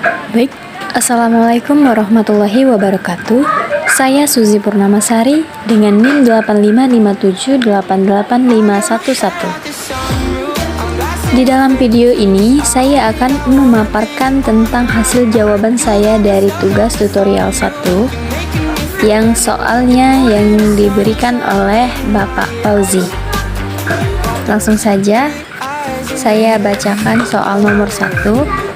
Baik, Assalamualaikum warahmatullahi wabarakatuh. Saya Suzy Purnamasari dengan NIM 85578885111. Di dalam video ini, saya akan memaparkan tentang hasil jawaban saya dari tugas tutorial 1 yang soalnya yang diberikan oleh Bapak Fauzi. Langsung saja, saya bacakan soal nomor 1.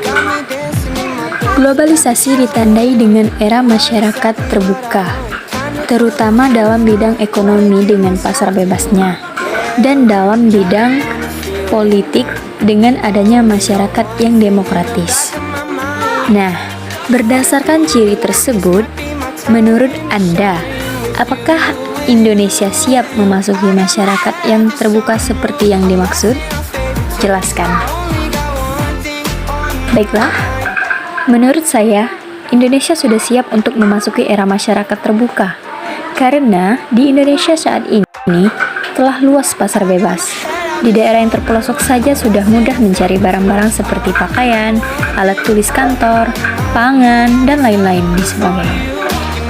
Globalisasi ditandai dengan era masyarakat terbuka, terutama dalam bidang ekonomi dengan pasar bebasnya, dan dalam bidang politik dengan adanya masyarakat yang demokratis. Nah, berdasarkan ciri tersebut, menurut Anda, apakah Indonesia siap memasuki masyarakat yang terbuka seperti yang dimaksud? Jelaskan. Baiklah, menurut saya, Indonesia sudah siap untuk memasuki era masyarakat terbuka, karena di Indonesia saat ini telah luas pasar bebas. Di daerah yang terpelosok saja sudah mudah mencari barang-barang seperti pakaian, alat tulis kantor, pangan, dan lain-lain sebagainya.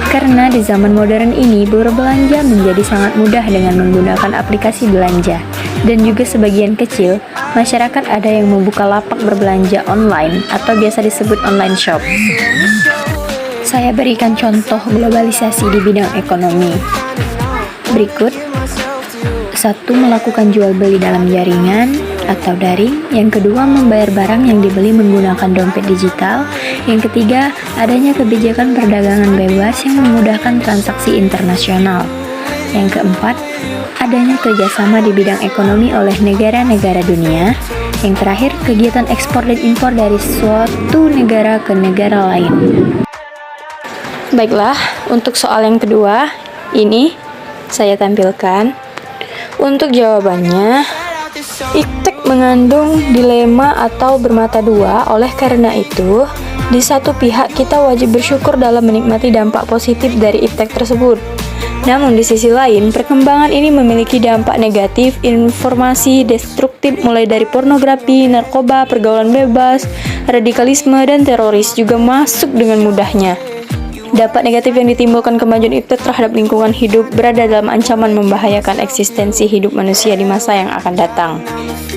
Karena di zaman modern ini berbelanja menjadi sangat mudah dengan menggunakan aplikasi belanja, dan juga sebagian kecil masyarakat ada yang membuka lapak berbelanja online atau biasa disebut online shop. Saya berikan contoh globalisasi di bidang ekonomi. Berikut: 1. Melakukan jual beli dalam jaringan atau daring. Yang kedua, membayar barang yang dibeli menggunakan dompet digital. Yang ketiga, adanya kebijakan perdagangan bebas yang memudahkan transaksi internasional. Yang keempat, adanya kerjasama di bidang ekonomi oleh negara-negara dunia. Yang terakhir, kegiatan ekspor dan impor dari suatu negara ke negara lain. Baiklah, untuk soal yang kedua, ini saya tampilkan. Untuk jawabannya, iptek mengandung dilema atau bermata dua. Oleh karena itu, di satu pihak kita wajib bersyukur dalam menikmati dampak positif dari iptek tersebut. Namun di sisi lain, perkembangan ini memiliki dampak negatif. Informasi destruktif mulai dari pornografi, narkoba, pergaulan bebas, radikalisme, dan teroris juga masuk dengan mudahnya. Dampak negatif yang ditimbulkan kemajuan iptek terhadap lingkungan hidup berada dalam ancaman membahayakan eksistensi hidup manusia di masa yang akan datang.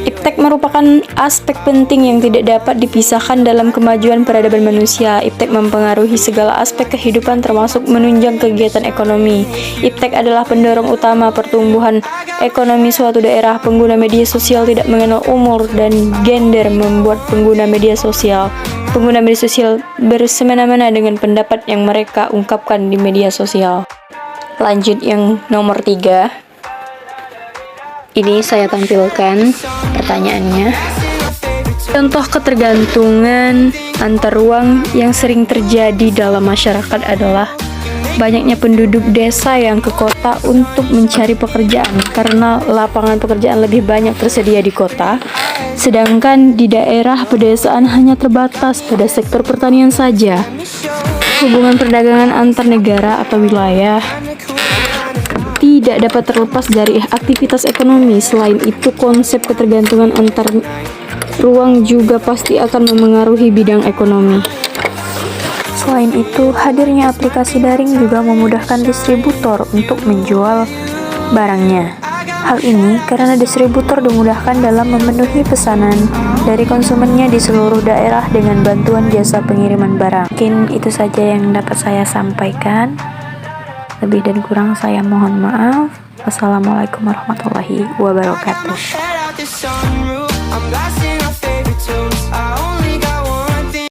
Iptek merupakan aspek penting yang tidak dapat dipisahkan dalam kemajuan peradaban manusia. Iptek mempengaruhi segala aspek kehidupan termasuk menunjang kegiatan ekonomi. Iptek adalah pendorong utama pertumbuhan ekonomi suatu daerah. Pengguna media sosial tidak mengenal umur dan gender, membuat pengguna media sosial bersemena-mena dengan pendapat yang mereka ungkapkan di media sosial. Lanjut yang nomor 3. Ini saya tampilkan pertanyaannya. Contoh ketergantungan antar ruang yang sering terjadi dalam masyarakat adalah banyaknya penduduk desa yang ke kota untuk mencari pekerjaan karena lapangan pekerjaan lebih banyak tersedia di kota, sedangkan di daerah pedesaan hanya terbatas pada sektor pertanian saja. Hubungan perdagangan antar negara atau wilayah tidak dapat terlepas dari aktivitas ekonomi. Selain itu, konsep ketergantungan antar ruang juga pasti akan memengaruhi bidang ekonomi. Selain itu, hadirnya aplikasi daring juga memudahkan distributor untuk menjual barangnya. Hal ini karena distributor dimudahkan dalam memenuhi pesanan dari konsumennya di seluruh daerah dengan bantuan jasa pengiriman barang. Mungkin itu saja yang dapat saya sampaikan. Lebih dan kurang saya mohon maaf. Wassalamualaikum warahmatullahi wabarakatuh.